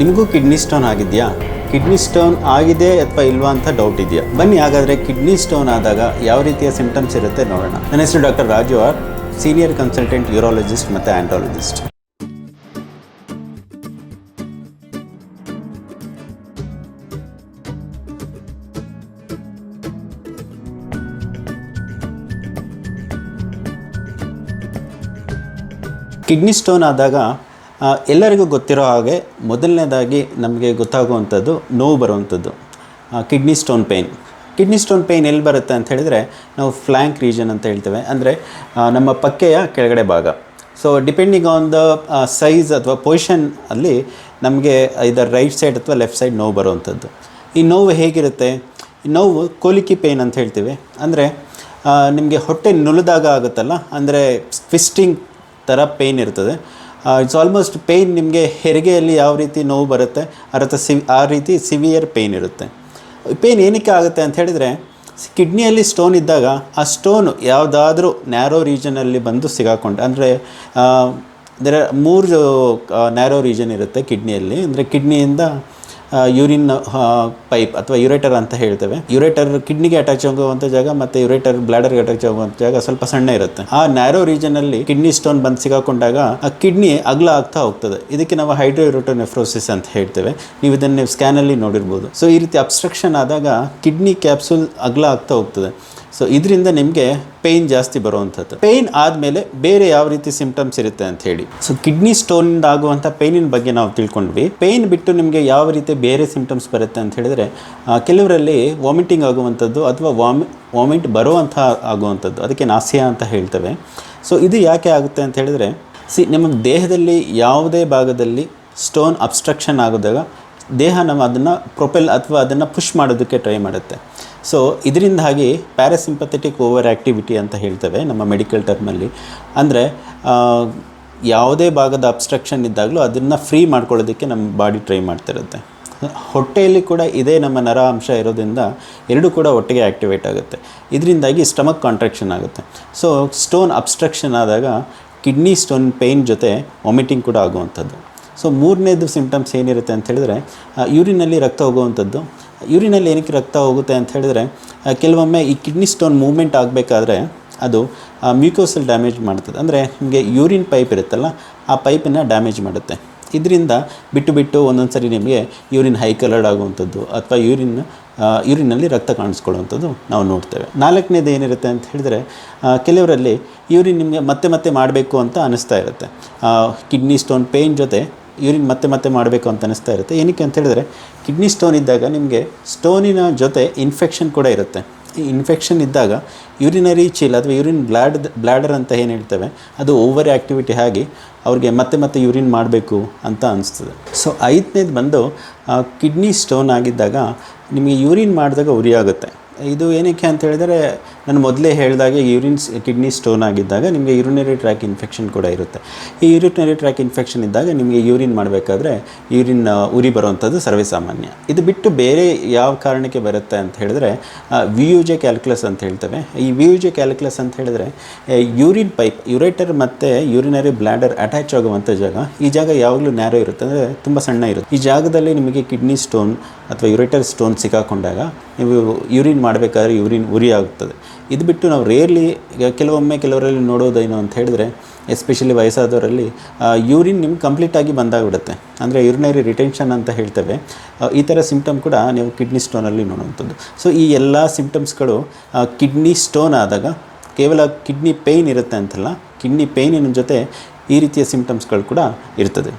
ನಿಮಗೂ kidney stone ಆಗಿದೆಯಾ? Kidney stone ಆಗಿದೆ ಅಥವಾ ಇಲ್ವಾ ಅಂತ ಡೌಟ್ ಇದೆಯಾ? ಬನ್ನಿ ಹಾಗಾದರೆ ಕಿಡ್ನಿ ಸ್ಟೋನ್ ಆದಾಗ ಯಾವ ರೀತಿಯ ಸಿಂಪ್ಟಮ್ಸ್ ಇರುತ್ತೆ ನೋಡೋಣ. ನನ್ನ ಹೆಸರು doctor Raju R, senior consultant urologist ಮತ್ತು ಆಂಡ್ರಾಲಜಿಸ್ಟ್. ಕಿಡ್ನಿ ಸ್ಟೋನ್ ಆದಾಗ ಎಲ್ಲರಿಗೂ ಗೊತ್ತಿರೋ ಹಾಗೆ ಮೊದಲನೇದಾಗಿ ನಮಗೆ ಗೊತ್ತಾಗುವಂಥದ್ದು ನೋವು ಬರುವಂಥದ್ದು, kidney stone pain. Kidney stone pain ಎಲ್ಲಿ ಬರುತ್ತೆ ಅಂತ ಹೇಳಿದರೆ ನಾವು ಫ್ಲ್ಯಾಂಕ್ ರೀಜನ್ ಅಂತ ಹೇಳ್ತೇವೆ, ಅಂದರೆ ನಮ್ಮ ಪಕ್ಕೆಯ ಕೆಳಗಡೆ ಭಾಗ. So depending on the size ಅಥವಾ ಪೊಸಿಷನ್ ಅಲ್ಲಿ ನಮಗೆ ಇದರ ರೈಟ್ ಸೈಡ್ ಅಥವಾ ಲೆಫ್ಟ್ ಸೈಡ್ ನೋವು ಬರುವಂಥದ್ದು. ಈ ನೋವು ಹೇಗಿರುತ್ತೆ? ಈ ನೋವು ಕೋಲಿಕಿ ಪೇಯ್ನ್ ಅಂತ ಹೇಳ್ತೀವಿ. ಅಂದರೆ ನಿಮಗೆ ಹೊಟ್ಟೆ ನುಲಿದಾಗ ಆಗುತ್ತಲ್ಲ, ಅಂದರೆ ಟ್ವಿಸ್ಟಿಂಗ್ ಥರ ಪೇಯ್ನ್ ಇರ್ತದೆ. ಇಟ್ಸ್ ಆಲ್ಮೋಸ್ಟ್ ಪೇಯ್ನ್ ನಿಮಗೆ ಹೆರಿಗೆಯಲ್ಲಿ ಯಾವ ರೀತಿ ನೋವು ಬರುತ್ತೆ ಆ ರೀತಿ ಸಿವಿಯರ್ ಪೇಯ್ನ್ ಇರುತ್ತೆ. ಪೇಯ್ನ್ ಏನಕ್ಕೆ ಆಗುತ್ತೆ ಅಂತ ಹೇಳಿದರೆ, ಕಿಡ್ನಿಯಲ್ಲಿ ಸ್ಟೋನ್ ಇದ್ದಾಗ ಆ ಸ್ಟೋನು ಯಾವುದಾದ್ರೂ ನ್ಯಾರೋ ರೀಜನಲ್ಲಿ ಬಂದು ಸಿಗಾಕೊಂಡು, ಅಂದರೆ ಮೂರು ನ್ಯಾರೋ ರೀಜನ್ ಇರುತ್ತೆ ಕಿಡ್ನಿಯಲ್ಲಿ. ಅಂದರೆ ಕಿಡ್ನಿಯಿಂದ ಯೂರಿನ್ ಪೈಪ್ ಅಥವಾ ಯುರೇಟರ್ ಅಂತ ಹೇಳ್ತೇವೆ. ಯುರೇಟರ್ ಕಿಡ್ನಿಗೆ ಅಟ್ಯಾಚ್ ಆಗುವಂಥ ಜಾಗ ಮತ್ತು ಯುರೇಟರ್ ಬ್ಲಾಡರ್ಗೆ ಅಟ್ಯಾಚ್ ಆಗುವಂಥ ಜಾಗ ಸ್ವಲ್ಪ ಸಣ್ಣ ಇರುತ್ತೆ. ಆ ನ್ಯಾರೋ ರೀಜನಲ್ಲಿ ಕಿಡ್ನಿ ಸ್ಟೋನ್ ಬಂದು ಸಿಗಾಕೊಂಡಾಗ ಆ ಕಿಡ್ನಿ ಅಗಲ ಆಗ್ತಾ ಹೋಗ್ತದೆ. ಇದಕ್ಕೆ ನಾವು ಹೈಡ್ರೋಯೂರೋಟೋನೆಫ್ರೋಸಿಸ್ ಅಂತ ಹೇಳ್ತೇವೆ. ನೀವು ಇದನ್ನು ಸ್ಕ್ಯಾನಲ್ಲಿ ನೋಡಿರ್ಬೋದು. ಸೊ ಈ ರೀತಿ ಅಬ್ಸ್ಟ್ರಕ್ಷನ್ ಆದಾಗ ಕಿಡ್ನಿ ಕ್ಯಾಪ್ಸೂಲ್ ಅಗಲ ಆಗ್ತಾ ಹೋಗ್ತದೆ. ಸೊ ಇದರಿಂದ ನಿಮಗೆ ಪೇಯ್ನ್ ಜಾಸ್ತಿ ಬರುವಂಥದ್ದು. ಪೇಯ್ನ್ ಆದಮೇಲೆ ಬೇರೆ ಯಾವ ರೀತಿ ಸಿಂಪ್ಟಮ್ಸ್ ಇರುತ್ತೆ ಅಂತ ಹೇಳಿ. ಸೊ ಕಿಡ್ನಿ ಸ್ಟೋನಿಂದ ಆಗುವಂಥ ಪೇಯ್ನಿನ ಬಗ್ಗೆ ನಾವು ತಿಳ್ಕೊಂಡ್ವಿ. ಪೇಯ್ನ್ ಬಿಟ್ಟು ನಿಮಗೆ ಯಾವ ರೀತಿ ಬೇರೆ ಸಿಂಪ್ಟಮ್ಸ್ ಬರುತ್ತೆ ಅಂತ ಹೇಳಿದರೆ, ಕೆಲವರಲ್ಲಿ ವಾಮಿಟಿಂಗ್ ಆಗುವಂಥದ್ದು ಅಥವಾ ವಾಮಿಟ್ ಬರುವಂಥ ಆಗುವಂಥದ್ದು, ಅದಕ್ಕೆ ನಾಸಿಯಾ ಅಂತ ಹೇಳ್ತೇವೆ. ಸೊ ಇದು ಯಾಕೆ ಆಗುತ್ತೆ ಅಂತ ಹೇಳಿದರೆ, ನಮ್ಮ ದೇಹದಲ್ಲಿ ಯಾವುದೇ ಭಾಗದಲ್ಲಿ ಸ್ಟೋನ್ ಅಬ್ಸ್ಟ್ರಕ್ಷನ್ ಆಗೋದಾಗ ದೇಹ ಅದನ್ನು ಪ್ರೊಪೆಲ್ ಅಥವಾ ಅದನ್ನು ಪುಷ್ ಮಾಡೋದಕ್ಕೆ ಟ್ರೈ ಮಾಡುತ್ತೆ. ಸೊ ಇದರಿಂದಾಗಿ ಪ್ಯಾರಾಸಿಂಪಥೆಟಿಕ್ ಓವರ್ ಆ್ಯಕ್ಟಿವಿಟಿ ಅಂತ ಹೇಳ್ತೇವೆ ನಮ್ಮ ಮೆಡಿಕಲ್ ಟರ್ಮಲ್ಲಿ. ಅಂದರೆ ಯಾವುದೇ ಭಾಗದ ಅಬ್ಸ್ಟ್ರಕ್ಷನ್ ಇದ್ದಾಗಲೂ ಅದನ್ನು ಫ್ರೀ ಮಾಡ್ಕೊಳ್ಳೋದಕ್ಕೆ ನಮ್ಮ ಬಾಡಿ ಟ್ರೈ ಮಾಡ್ತಿರುತ್ತೆ. ಹೊಟ್ಟೆಯಲ್ಲಿ ಕೂಡ ಇದೇ ನಮ್ಮ ನರ ಅಂಶ ಇರೋದ್ರಿಂದ ಎರಡೂ ಕೂಡ ಒಟ್ಟಿಗೆ ಆ್ಯಕ್ಟಿವೇಟ್ ಆಗುತ್ತೆ. ಇದರಿಂದಾಗಿ ಸ್ಟಮಕ್ ಕಾಂಟ್ರಾಕ್ಷನ್ ಆಗುತ್ತೆ. ಸೊ ಸ್ಟೋನ್ ಅಬ್ಸ್ಟ್ರಕ್ಷನ್ ಆದಾಗ ಕಿಡ್ನಿ ಸ್ಟೋನ್ ಪೇಯ್ನ್ ಜೊತೆ ವಾಮಿಟಿಂಗ್ ಕೂಡ ಆಗುವಂಥದ್ದು. ಸೊ ಮೂರನೇದು ಸಿಂಪ್ಟಮ್ಸ್ ಏನಿರುತ್ತೆ ಅಂತ ಹೇಳಿದರೆ, ಯೂರಿನಲ್ಲಿ ರಕ್ತ ಹೋಗುವಂಥದ್ದು. ಯೂರಿನಲ್ಲಿ ಏನಕ್ಕೆ ರಕ್ತ ಹೋಗುತ್ತೆ ಅಂತ ಹೇಳಿದರೆ, ಕೆಲವೊಮ್ಮೆ ಈ ಕಿಡ್ನಿ ಸ್ಟೋನ್ ಮೂವ್ಮೆಂಟ್ ಆಗಬೇಕಾದ್ರೆ ಅದು ಮ್ಯೂಕೋಸಲ್ ಡ್ಯಾಮೇಜ್ ಮಾಡ್ತದೆ. ಅಂದರೆ ನಿಮಗೆ ಯೂರಿನ್ ಪೈಪ್ ಇರುತ್ತಲ್ಲ, ಆ ಪೈಪನ್ನು ಡ್ಯಾಮೇಜ್ ಮಾಡುತ್ತೆ. ಇದರಿಂದ ಬಿಟ್ಟು ಒಂದೊಂದು ಸರಿ ನಿಮಗೆ ಯೂರಿನ್ ಹೈ ಕಲರ್ಡ್ ಆಗುವಂಥದ್ದು ಅಥವಾ ಯೂರಿನಲ್ಲಿ ರಕ್ತ ಕಾಣಿಸ್ಕೊಳ್ಳುವಂಥದ್ದು ನಾವು ನೋಡ್ತೇವೆ. ನಾಲ್ಕನೇದು ಏನಿರುತ್ತೆ ಅಂತ ಹೇಳಿದರೆ, ಕೆಲವರಲ್ಲಿ ಯೂರಿನ್ ನಿಮಗೆ ಮತ್ತೆ ಮಾಡಬೇಕು ಅಂತ ಅನ್ನಿಸ್ತಾ ಇರುತ್ತೆ. ಕಿಡ್ನಿ ಸ್ಟೋನ್ ಪೇಯ್ನ್ ಜೊತೆ ಯೂರಿನ್ ಮತ್ತೆ ಮಾಡಬೇಕು ಅಂತ ಅನ್ನಿಸ್ತಾ ಇರುತ್ತೆ. ಏನಕ್ಕೆ ಅಂತ ಹೇಳಿದರೆ, ಕಿಡ್ನಿ ಸ್ಟೋನ್ ಇದ್ದಾಗ ನಿಮಗೆ ಸ್ಟೋನಿನ ಜೊತೆ ಇನ್ಫೆಕ್ಷನ್ ಕೂಡ ಇರುತ್ತೆ. ಈ ಇನ್ಫೆಕ್ಷನ್ ಇದ್ದಾಗ ಯೂರಿನರಿ ಚೀಲ ಅಥವಾ ಯೂರಿನ್ ಬ್ಲ್ಯಾಡರ್ ಅಂತ ಏನು ಹೇಳ್ತೇವೆ, ಅದು ಓವರ್ ಆ್ಯಕ್ಟಿವಿಟಿ ಆಗಿ ಅವ್ರಿಗೆ ಮತ್ತೆ ಯೂರಿನ್ ಮಾಡಬೇಕು ಅಂತ ಅನಿಸ್ತದೆ. ಸೊ ಐದನೇದು ಬಂದು, ಕಿಡ್ನಿ ಸ್ಟೋನ್ ಆಗಿದ್ದಾಗ ನಿಮಗೆ ಯೂರಿನ್ ಮಾಡಿದಾಗ ಉರಿ ಆಗುತ್ತೆ. ಇದು ಏನಕ್ಕೆ ಅಂತ ಹೇಳಿದರೆ, ನಾನು ಮೊದಲೇ ಹೇಳಿದಾಗೆ ಕಿಡ್ನಿ ಸ್ಟೋನ್ ಆಗಿದ್ದಾಗ ನಿಮಗೆ ಯೂರಿನರಿ ಟ್ರ್ಯಾಕ್ ಇನ್ಫೆಕ್ಷನ್ ಕೂಡ ಇರುತ್ತೆ. ಈ ಯೂರಿನರಿ ಟ್ರ್ಯಾಕ್ ಇನ್ಫೆಕ್ಷನ್ ಇದ್ದಾಗ ನಿಮಗೆ ಯೂರಿನ್ ಮಾಡಬೇಕಾದ್ರೆ ಉರಿ ಬರುವಂಥದ್ದು ಸರ್ವೇಸಾಮಾನ್ಯ. ಇದು ಬಿಟ್ಟು ಬೇರೆ ಯಾವ ಕಾರಣಕ್ಕೆ ಬರುತ್ತೆ ಅಂತ ಹೇಳಿದ್ರೆ, VUJ ಕ್ಯಾಲ್ಕುಲಸ್ ಅಂತ ಹೇಳ್ತೇವೆ. ಈ VUJ ಕ್ಯಾಲ್ಕುಲಸ್ ಅಂತ ಹೇಳಿದರೆ, ಯೂರಿನ್ ಪೈಪ್ ಯುರೇಟರ್ ಮತ್ತು ಯೂರಿನರಿ ಬ್ಲ್ಯಾಡರ್ ಅಟ್ಯಾಚ್ ಆಗುವಂಥ ಜಾಗ. ಈ ಜಾಗ ಯಾವಾಗಲೂ ನ್ಯಾರೋ ಇರುತ್ತೆ, ಅಂದರೆ ತುಂಬ ಸಣ್ಣ ಇರುತ್ತೆ. ಈ ಜಾಗದಲ್ಲಿ ನಿಮಗೆ ಕಿಡ್ನಿ ಸ್ಟೋನ್ ಅಥವಾ ಯುರೇಟರ್ ಸ್ಟೋನ್ ಸಿಕ್ಕಾಕೊಂಡಾಗ ನೀವು ಯೂರಿನ್ ಮಾಡಬೇಕಾದ್ರೆ ಉರಿ ಆಗುತ್ತದೆ. ಇದು ಬಿಟ್ಟು ನಾವು ರೇರ್ಲಿ ಕೆಲವರಲ್ಲಿ ನೋಡೋದೇನು ಅಂತ ಹೇಳಿದ್ರೆ, ಎಸ್ಪೆಷಲಿ ವಯಸ್ಸಾದವರಲ್ಲಿ ಯೂರಿನ್ ನಿಮ್ಗೆ ಕಂಪ್ಲೀಟಾಗಿ ಬಂದಾಗ್ಬಿಡುತ್ತೆ. ಅಂದರೆ ಯೂರಿನರಿ ರಿಟೆನ್ಷನ್ ಅಂತ ಹೇಳ್ತೇವೆ. ಈ ಥರ ಸಿಂಪ್ಟಮ್ ಕೂಡ ನೀವು ಕಿಡ್ನಿ ಸ್ಟೋನಲ್ಲಿ ನೋಡುವಂಥದ್ದು. ಸೊ ಈ ಎಲ್ಲ ಸಿಂಪ್ಟಮ್ಸ್ಗಳು ಕಿಡ್ನಿ ಸ್ಟೋನ್ ಆದಾಗ ಕೇವಲ ಕಿಡ್ನಿ ಪೇಯ್ನ್ ಇರುತ್ತೆ ಅಂತಲ್ಲ, ಕಿಡ್ನಿ ಪೇಯ್ನಿನ ಜೊತೆ ಈ ರೀತಿಯ ಸಿಂಪ್ಟಮ್ಸ್ಗಳು ಕೂಡ ಇರ್ತದೆ.